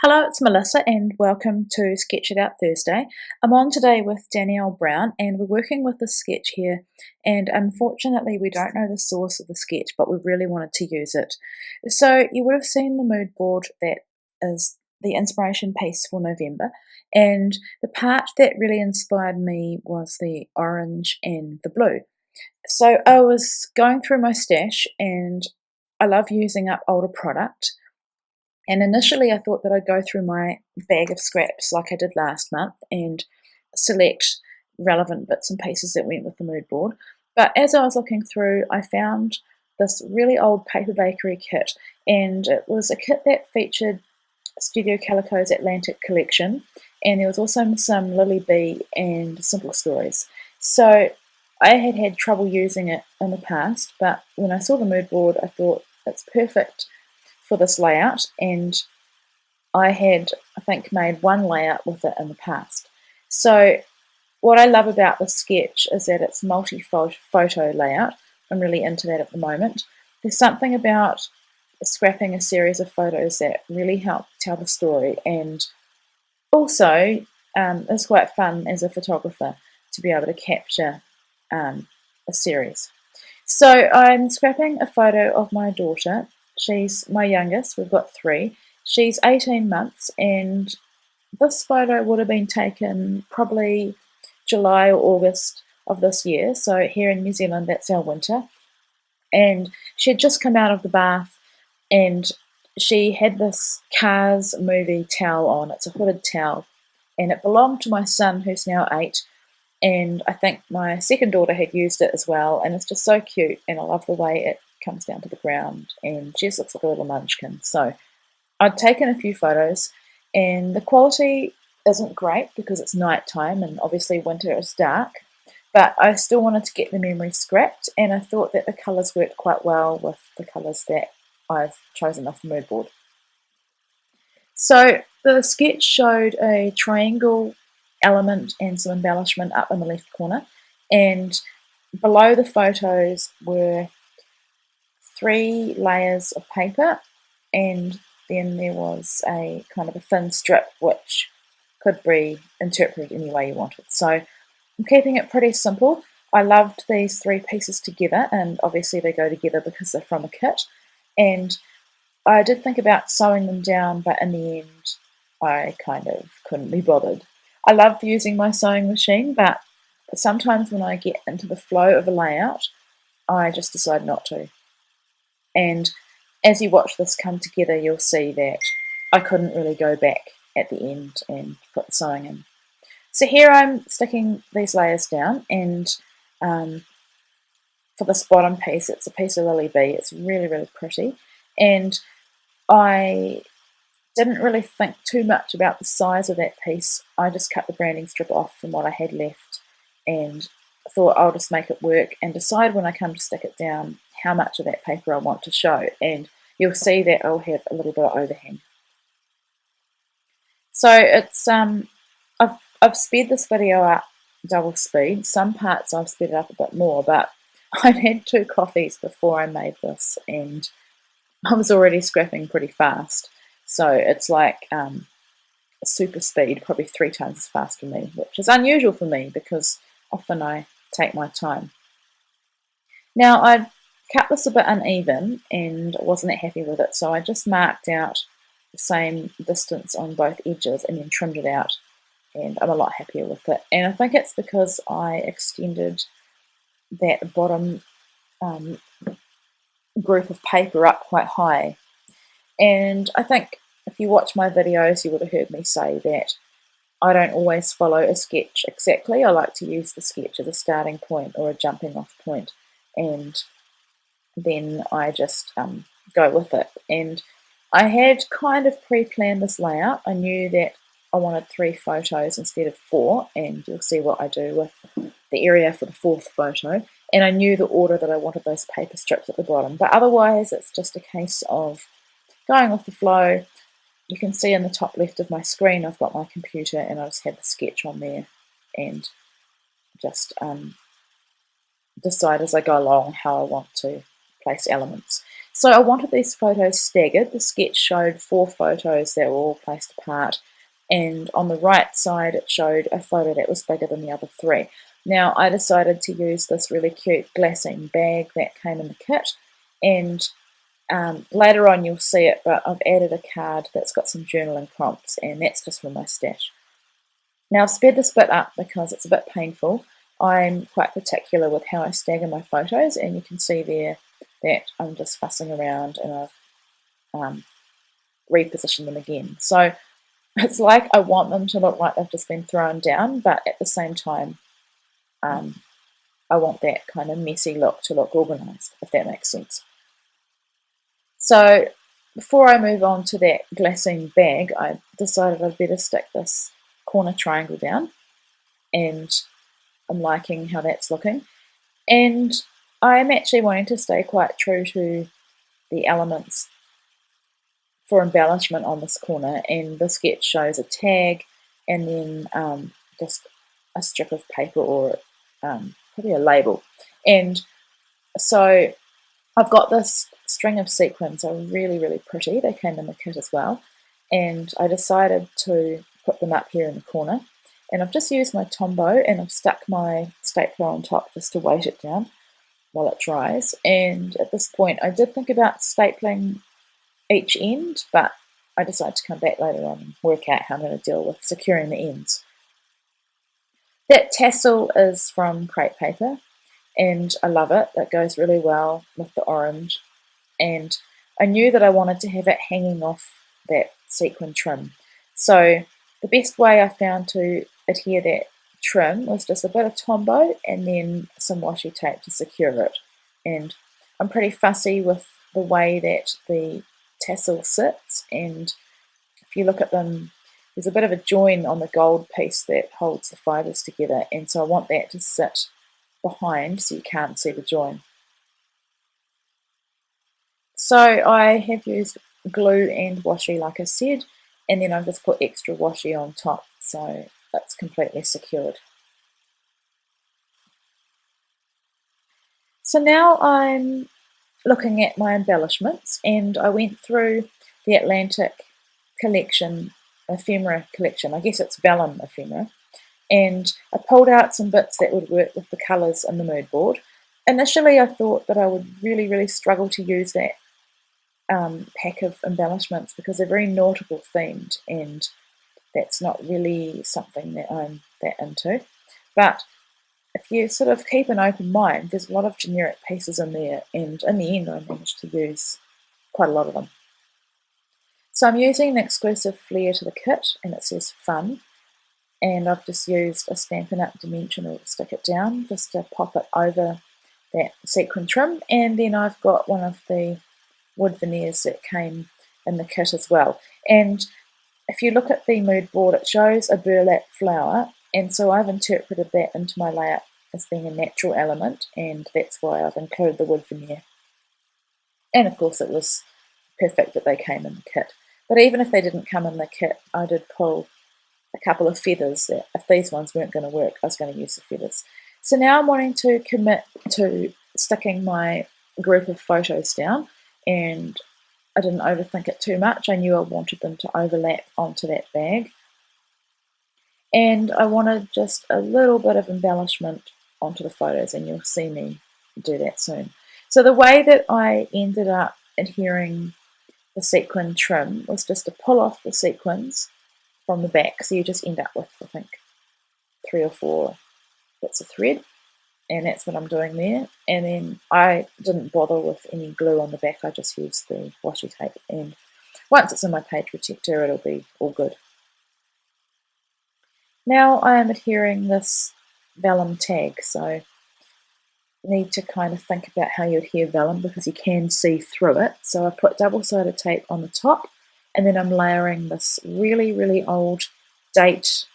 Hello, it's Melissa and welcome to Sketch It Out Thursday. I'm on today with Danielle Brown and we're working with this sketch here, and unfortunately we don't know the source of the sketch, but we really wanted to use it. So you would have seen the mood board that is the inspiration piece for November, and the part that really inspired me was the orange and the blue. So I was going through my stash and I love using up older product. And initially, I thought that I'd go through my bag of scraps like I did last month and select relevant bits and pieces that went with the mood board. But as I was looking through, I found this really old paper bakery kit, and it was a kit that featured Studio Calico's Atlantic collection, and there was also some Lily Bee and Simple Stories. So I had had trouble using it in the past, but when I saw the mood board, I thought it's perfect for this layout, and I had, I think, made one layout with it in the past. So what I love about this sketch is that it's multi-photo layout. I'm really into that at the moment. There's something about scrapping a series of photos that really help tell the story, and also it's quite fun as a photographer to be able to capture a series. So I'm scrapping a photo of my daughter. She's my youngest, we've got three. She's 18 months, and this photo would have been taken probably July or August of this year. So here in New Zealand, that's our winter. And she had just come out of the bath, and she had this Cars movie towel on. It's a hooded towel, and it belonged to my son, who's now 8. And I think my second daughter had used it as well, and it's just so cute, and I love the way it comes down to the ground, and she just looks like a little munchkin. So I'd taken a few photos, and the quality isn't great because it's night time, and obviously winter is dark, but I still wanted to get the memory scrapped, and I thought that the colours worked quite well with the colours that I've chosen off the mood board. So the sketch showed a triangle element and some embellishment up in the left corner, and below the photos were 3 layers of paper, and then there was a kind of a thin strip which could be interpreted any way you wanted. So I'm keeping it pretty simple. I loved these 3 pieces together, and obviously they go together because they're from a kit, and I did think about sewing them down, but in the end I kind of couldn't be bothered. I love using my sewing machine, but sometimes when I get into the flow of a layout, I just decide not to. And as you watch this come together, you'll see that I couldn't really go back at the end and put the sewing in. So here I'm sticking these layers down, and for this bottom piece, it's a piece of Lily Bee. It's really, really pretty, and I didn't really think too much about the size of that piece. I just cut the branding strip off from what I had left, and thought I'll just make it work and decide when I come to stick it down how much of that paper I want to show, and you'll see that I'll have a little bit of overhang. So it's I've sped this video up double speed. Some parts I've sped it up a bit more, but I'd had 2 coffees before I made this, and I was already scrapping pretty fast. So it's like super speed, probably 3 times as fast for me, which is unusual for me because often I take my time. Now I'd cut this a bit uneven and wasn't that happy with it, so I just marked out the same distance on both edges and then trimmed it out, and I'm a lot happier with it. And I think it's because I extended that bottom group of paper up quite high. And I think if you watch my videos, you would have heard me say that I don't always follow a sketch exactly. I like to use the sketch as a starting point or a jumping off point, and then I just go with it. And I had kind of pre-planned this layout. I knew that I wanted 3 photos instead of 4, and you'll see what I do with the area for the 4th photo. And I knew the order that I wanted those paper strips at the bottom, but otherwise it's just a case of going with the flow. You can see in the top left of my screen I've got my computer, and I just had the sketch on there and just decide as I go along how I want to place elements. So I wanted these photos staggered. The sketch showed 4 photos that were all placed apart, and on the right side it showed a photo that was bigger than the other 3. Now I decided to use this really cute glassine bag that came in the kit, and later on you'll see it, but I've added a card that's got some journaling prompts, and that's just for my stash. Now I've sped this bit up because it's a bit painful. I'm quite particular with how I stagger my photos, and you can see there that I'm just fussing around, and I've repositioned them again. So it's like I want them to look like they've just been thrown down, but at the same time I want that kind of messy look to look organised, if that makes sense. So before I move on to that glassine bag, I decided I'd better stick this corner triangle down, and I'm liking how that's looking. And I'm actually wanting to stay quite true to the elements for embellishment on this corner, and the sketch shows a tag and then just a strip of paper or probably a label. And so I've got this string of sequins, are really pretty. They came in the kit as well, and I decided to put them up here in the corner. And I've just used my Tombow, and I've stuck my stapler on top just to weight it down while it dries. And at this point I did think about stapling each end, but I decided to come back later on and work out how I'm going to deal with securing the ends. That tassel is from crepe paper, and I love it. It goes really well with the orange, and I knew that I wanted to have it hanging off that sequin trim. So the best way I found to adhere that trim was just a bit of Tombow and then some washi tape to secure it. And I'm pretty fussy with the way that the tassel sits, and if you look at them, there's a bit of a join on the gold piece that holds the fibres together, and so I want that to sit behind so you can't see the join. So I have used glue and washi, like I said, and then I've just put extra washi on top, so that's completely secured. So now I'm looking at my embellishments, and I went through the Atlantic collection, ephemera collection, I guess it's vellum ephemera, and I pulled out some bits that would work with the colours in the mood board. Initially I thought that I would really struggle to use that pack of embellishments because they're very nautical themed, and that's not really something that I'm that into. But if you sort of keep an open mind, there's a lot of generic pieces in there, and in the end I managed to use quite a lot of them. So I'm using an exclusive flare to the kit, and it says fun, and I've just used a Stampin' Up! Dimensional to stick it down, just to pop it over that sequin trim, and then I've got one of the wood veneers that came in the kit as well. And if you look at the mood board, it shows a burlap flower, and so I've interpreted that into my layout as being a natural element, and that's why I've included the wood veneer. And of course it was perfect that they came in the kit. But even if they didn't come in the kit, I did pull a couple of feathers that if these ones weren't going to work, I was going to use the feathers. So now I'm wanting to commit to sticking my group of photos down, and I didn't overthink it too much. I knew I wanted them to overlap onto that bag, and I wanted just a little bit of embellishment onto the photos, and you'll see me do that soon. So the way that I ended up adhering the sequin trim was just to pull off the sequins from the back, so you just end up with, I think, 3 or 4 bits of thread, and that's what I'm doing there. And then I didn't bother with any glue on the back, I just used the washi tape, and once it's in my page protector it'll be all good. Now I am adhering this vellum tag, so you need to kind of think about how you adhere vellum because you can see through it. So I've put double-sided tape on the top, and then I'm layering this really old date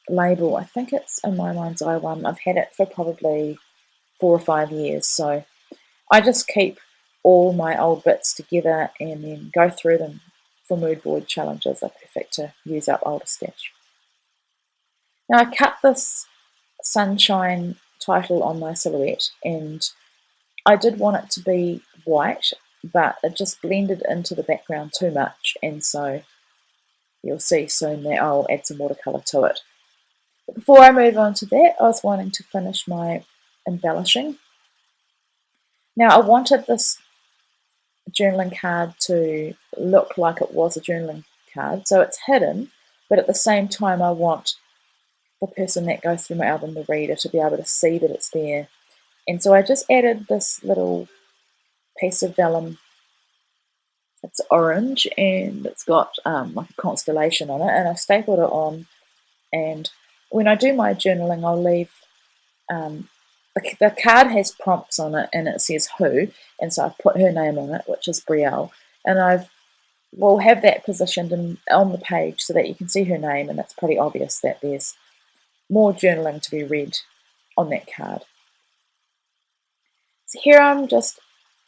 label. I think it's in my mind's eye one. I've had it for probably 4 or 5 years, so I just keep all my old bits together and then go through them for mood board challenges. Are perfect to use up older stash. Now I cut this sunshine title on my silhouette, and I did want it to be white, but it just blended into the background too much, and so you'll see soon that I'll add some watercolour to it. But before I move on to that, I was wanting to finish my embellishing. Now I wanted this journaling card to look like it was a journaling card, so it's hidden, but at the same time I want the person that goes through my album, the reader, to be able to see that it's there. And so I just added this little piece of vellum. It's orange and it's got like a constellation on it, and I've stapled it on. And when I do my journaling, I'll leave the card has prompts on it and it says who, and so I've put her name on it, which is Brielle, and we'll have that positioned on the page so that you can see her name, and it's pretty obvious that there's more journaling to be read on that card. So here I'm just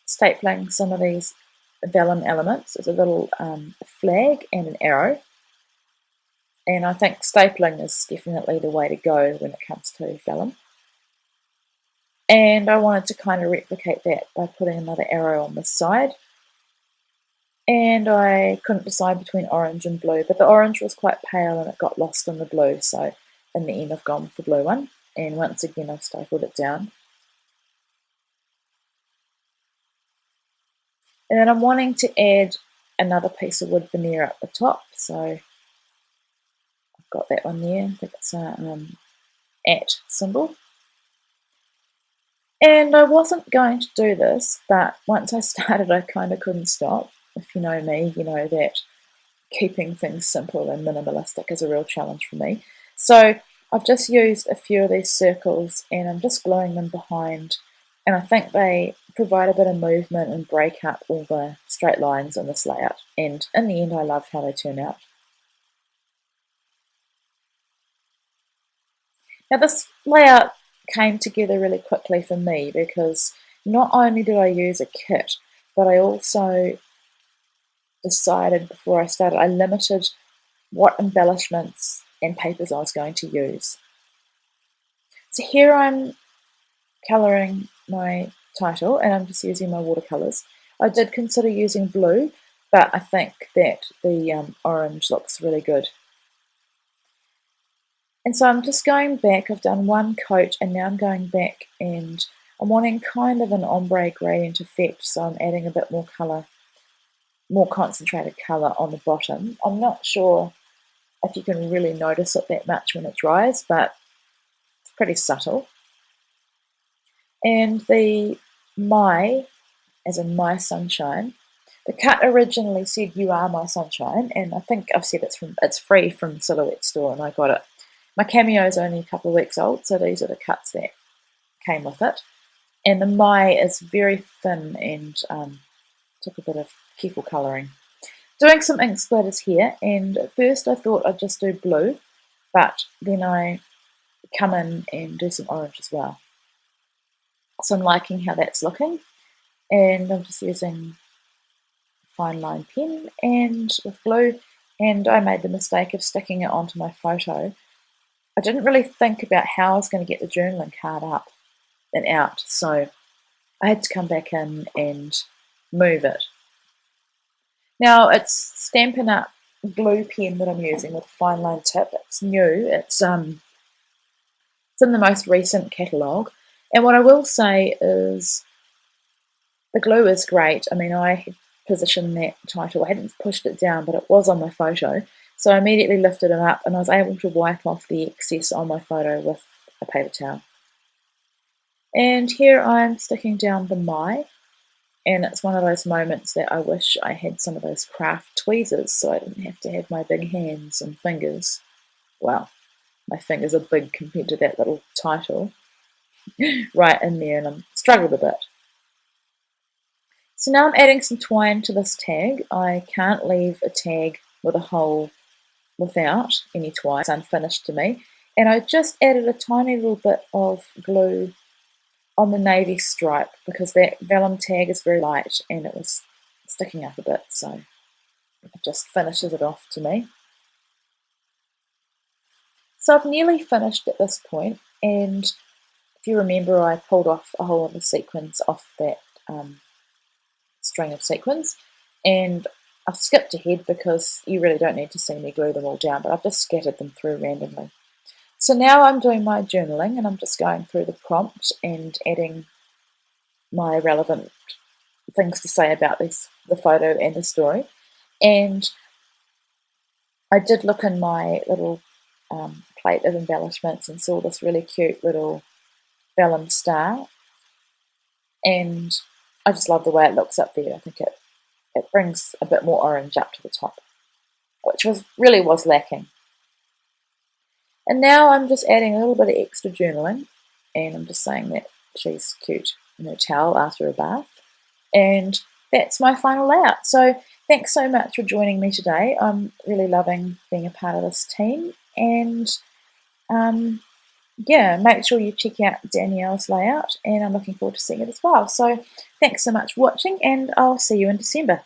stapling some of these vellum elements. There's a little flag and an arrow, and I think stapling is definitely the way to go when it comes to vellum. And I wanted to kind of replicate that by putting another arrow on this side. And I couldn't decide between orange and blue, but the orange was quite pale and it got lost in the blue, so in the end I've gone with the blue one, and once again I've stapled it down. And then I'm wanting to add another piece of wood veneer up the top, so I've got that one there. I think it's an @ symbol. And I wasn't going to do this, but once I started I kind of couldn't stop. If you know me, you know that keeping things simple and minimalistic is a real challenge for me. So I've just used a few of these circles and I'm just gluing them behind, and I think they provide a bit of movement and break up all the straight lines in this layout, and in the end I love how they turn out. Now this layout came together really quickly for me because not only did I use a kit, but I also decided before I started, I limited what embellishments and papers I was going to use. So here I'm colouring my title and I'm just using my watercolours. I did consider using blue, but I think that the orange looks really good. And so I'm just going back, I've done one coat and now I'm going back and I'm wanting kind of an ombre gradient effect, so I'm adding a bit more colour, more concentrated colour on the bottom. I'm not sure if you can really notice it that much when it dries, but it's pretty subtle. And the my, as in my sunshine, the cut originally said "You are my sunshine," and I think I've said it's free from the Silhouette store, and I got it. My cameo is only a couple of weeks old, so these are the cuts that came with it. And the my is very thin and took a bit of careful colouring. Doing some ink splatters here, and at first I thought I'd just do blue, but then I come in and do some orange as well. So I'm liking how that's looking, and I'm just using fine line pen and with glue, and I made the mistake of sticking it onto my photo. I didn't really think about how I was going to get the journaling card up and out, so I had to come back in and move it. Now it's Stampin' Up! Glue pen that I'm using with a fine line tip. It's new, it's in the most recent catalogue, and what I will say is the glue is great. I mean, I had positioned that title, I hadn't pushed it down, but it was on my photo, so I immediately lifted it up and I was able to wipe off the excess on my photo with a paper towel. And here I'm sticking down the my, and it's one of those moments that I wish I had some of those craft tweezers so I didn't have to have my big hands and fingers. Well, my fingers are big compared to that little title right in there, and I struggled a bit. So now I'm adding some twine to this tag. I can't leave a tag with a hole without any twine. It's unfinished to me. And I just added a tiny little bit of glue on the navy stripe because that vellum tag is very light and it was sticking up a bit, so it just finishes it off to me. So I've nearly finished at this point, and if you remember I pulled off a whole lot of sequins off that string of sequins, and I've skipped ahead because you really don't need to see me glue them all down, but I've just scattered them through randomly. So now I'm doing my journaling, and I'm just going through the prompt and adding my relevant things to say about the photo and the story. And I did look in my little plate of embellishments and saw this really cute little vellum star, and I just love the way it looks up there. I think it brings a bit more orange up to the top, which really was lacking. And now I'm just adding a little bit of extra journaling, and I'm just saying that she's cute in her towel after a bath. And that's my final layout. So thanks so much for joining me today. I'm really loving being a part of this team. And yeah, make sure you check out Danielle's layout, and I'm looking forward to seeing it as well. So thanks so much for watching, and I'll see you in December.